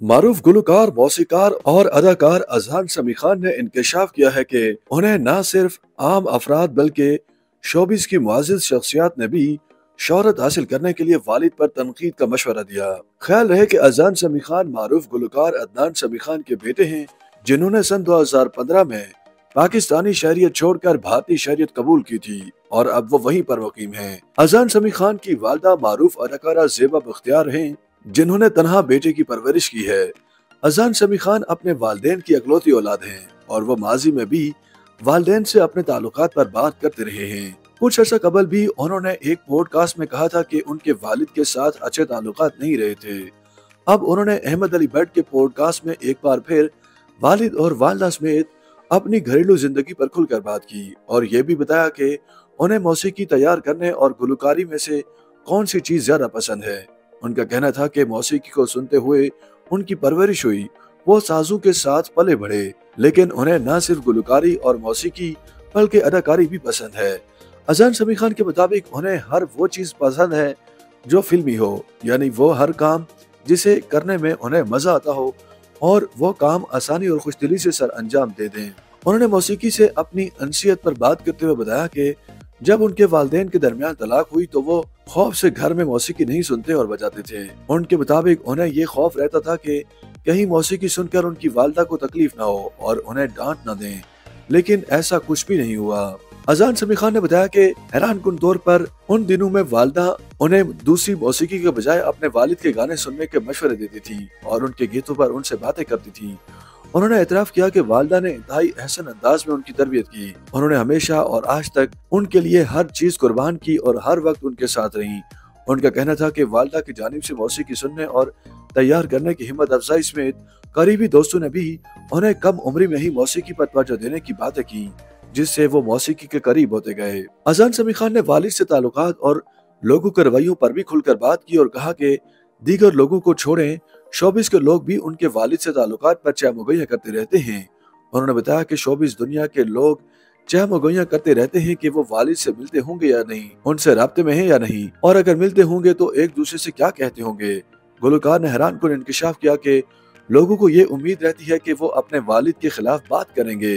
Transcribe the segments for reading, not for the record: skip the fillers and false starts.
मारूफ गुलकार, मौसीकार और अदाकार अजहान समी खान ने इंकशाफ किया है कि उन्हें न सिर्फ आम अफराद बल्कि शोबिस की मुआज़िज़ शख्सियत ने भी शोहरत हासिल करने के लिए वालिद पर तनकीद का मशवरा दिया। ख्याल रहे कि अजहान समी खान मारूफ गुलकार अदनान समी खान के बेटे हैं, जिन्होंने सन 2015 में पाकिस्तानी शहरियत छोड़कर भारतीय शहरियत कबूल की थी और अब वो वहीं पर मुकीम हैं। अजहान समी खान की वालदा मारूफ अदाकारा ज़ेबा बख्तियार हैं, जिन्होंने तनहा बेटे की परवरिश की है। अजहान समी खान अपने वालिदैन की इकलौती औलाद हैं और वो माजी में भी वालिदैन से अपने ताल्लुकात पर बात करते रहे हैं। कुछ अर्सा कबल भी उन्होंने एक पॉडकास्ट में कहा था कि उनके वालिद के साथ अच्छे ताल्लुकात नहीं रहे थे। अब उन्होंने अहमद अली भट्ट के पॉडकास्ट में एक बार फिर वालिद और वालदा समेत अपनी घरेलू जिंदगी पर खुलकर बात की और ये भी बताया कि उन्हें मौसीकी तैयार करने और गुलकारी में से कौन सी चीज ज्यादा पसंद है। उनका कहना था कि मौसीकी को सुनते हुए उनकी परवरिश हुई, वो साजों के साथ पले बढ़े, लेकिन उन्हें न सिर्फ गुलकारी और मौसीकी बल्कि अदाकारी भी पसंद है। अजहान समी खान के मुताबिक उन्हें हर वो चीज पसंद है जो फिल्मी हो, यानी वो हर काम जिसे करने में उन्हें मजा आता हो और वो काम आसानी और खुशदिली से सर अंजाम दे दें। उन्होंने मौसीकी से अपनी अनसियत पर बात करते हुए बताया कि जब उनके वालिदैन के दरमियान तलाक हुई तो वो खौफ से घर में मौसीकी नहीं सुनते और बजाते थे। उनके मुताबिक उन्हें ये खौफ रहता था कि कहीं मौसीकी सुनकर उनकी वालदा को तकलीफ ना हो और उन्हें डांट न दें, लेकिन ऐसा कुछ भी नहीं हुआ। अजहान समी खान ने बताया कि हैरानकुन तौर पर उन दिनों में वालदा उन्हें दूसरी मौसीकी के बजाय अपने वालिद के गाने सुनने के मशवरे देती थी और उनके गीतों पर उनसे बातें करती थी। उन्होंने एतराफ किया कि वालदा ने इंतहाई एहसन अंदाज में उनकी तरबियत की। उन्होंने हमेशा और आज तक उनके लिए हर चीज कुर्बान की और हर वक्त उनके साथ रही। उनका कहना था कि वालदा की जानिब से मौसीकी सुनने और तैयार करने की हिम्मत अफजाई समेत करीबी दोस्तों ने भी उन्हें कम उम्र में ही मौसीकी पर तवज्जो देने की बातें की, जिससे वो मौसीकी के करीब होते गए। अजहान समी खान ने वालिद से ताल्लुकात और लोगों के रवैयों पर भी खुलकर बात की और कहा कि दीगर लोगों को छोड़ें, शोबिस के लोग भी उनके वालिद से ताल्लुकात पर चहमुगैया करते रहते हैं। उन्होंने बताया कि शोबिस दुनिया के लोग चहमुगैया करते रहते हैं कि वो वालिद से मिलते होंगे या नहीं, उनसे राब्ते में हैं या नहीं, और अगर मिलते होंगे तो एक दूसरे से क्या कहते होंगे। गुलकार ने हैरानकुन इंकशाफ किया कि लोगों को ये उम्मीद रहती है कि वो अपने वालिद के खिलाफ बात करेंगे।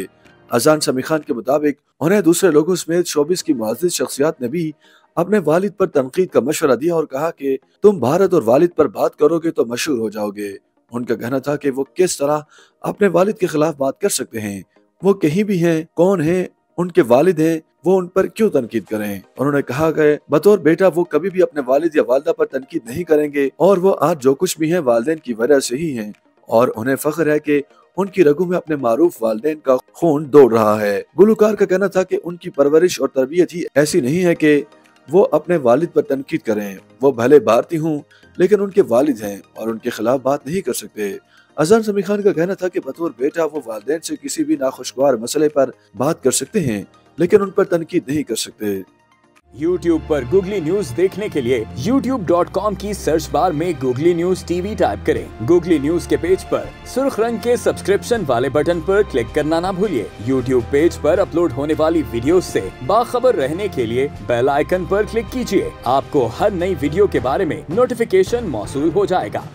अजहान समी खान के मुताबिक उन्हें दूसरे लोगों समेत शोबिस की मुअज़्ज़िज़ शख्सियत ने भी अपने वालिद पर तनकीद का मशवरा दिया और कहा कि तुम भारत और वालिद पर बात करोगे तो मशहूर हो जाओगे। उनका कहना था कि वो किस तरह अपने वालिद के खिलाफ बात कर सकते हैं, वो कहीं भी हैं, कौन हैं, उनके वालिद हैं, वो उन पर क्यों तनकीद करें। उन्होंने कहा कि बतौर बेटा वो कभी भी अपने वालिद या वालदा पर तनकीद नहीं करेंगे और वो आज जो कुछ भी हैं वालिदैन की वजह से ही हैं और उन्हें फख्र है कि उनकी रगों में अपने मारूफ वालिदैन का खून दौड़ रहा है। गुलकार का कहना था कि उनकी परवरिश और तरबियत ही ऐसी नहीं है कि वो अपने वालिद पर तनकीद करें। वो भले भारतीय हों लेकिन उनके वालिद हैं और उनके खिलाफ बात नहीं कर सकते। अजहान समी खान का कहना था कि बतौर बेटा वो वालिदैन से किसी भी नाखुशगवार मसले पर बात कर सकते हैं लेकिन उन पर तनकीद नहीं कर सकते। YouTube पर गूगली न्यूज देखने के लिए youtube.com की सर्च बार में गूगली न्यूज टीवी टाइप करें। गूगली न्यूज के पेज पर सुर्ख रंग के सब्सक्रिप्शन वाले बटन पर क्लिक करना ना भूलिए। YouTube पेज पर अपलोड होने वाली वीडियोस से बाखबर रहने के लिए बेल आइकन पर क्लिक कीजिए। आपको हर नई वीडियो के बारे में नोटिफिकेशन मौसूल हो जाएगा।